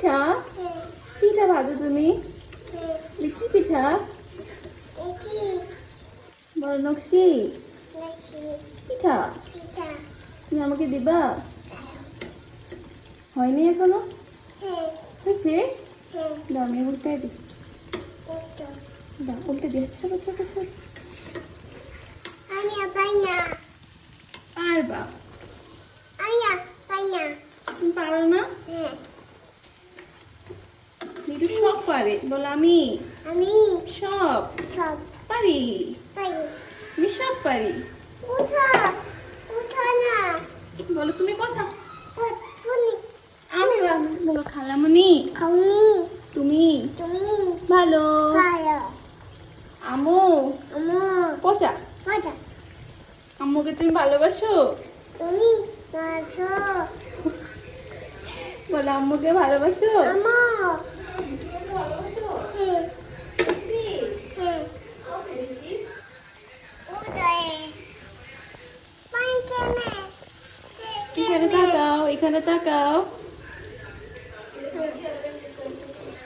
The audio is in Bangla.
পিঠা? পিঠা ভাজো তুমি? কি পিঠা? বড় নকশি পিঠা? তুমি আমাকে দিবা? হয়নি এখনো? হয়েছে? দাও আমি উল্টে দিই। দাও উল্টে দিই। ছোট ছোট ছোট পারবা? তুমি পারো না? মিঠু সব পারে, বলো আমি সব পারি। আমি সব পারি। বলো তুমি কথা। আমি বলো খালামণি তুমি ভালো। আমু পচা। আম্মুকে তুমি ভালোবাসো? বলো আম্মুকে ভালোবাসো? এখানে তাকাও, এখানে তাকাও।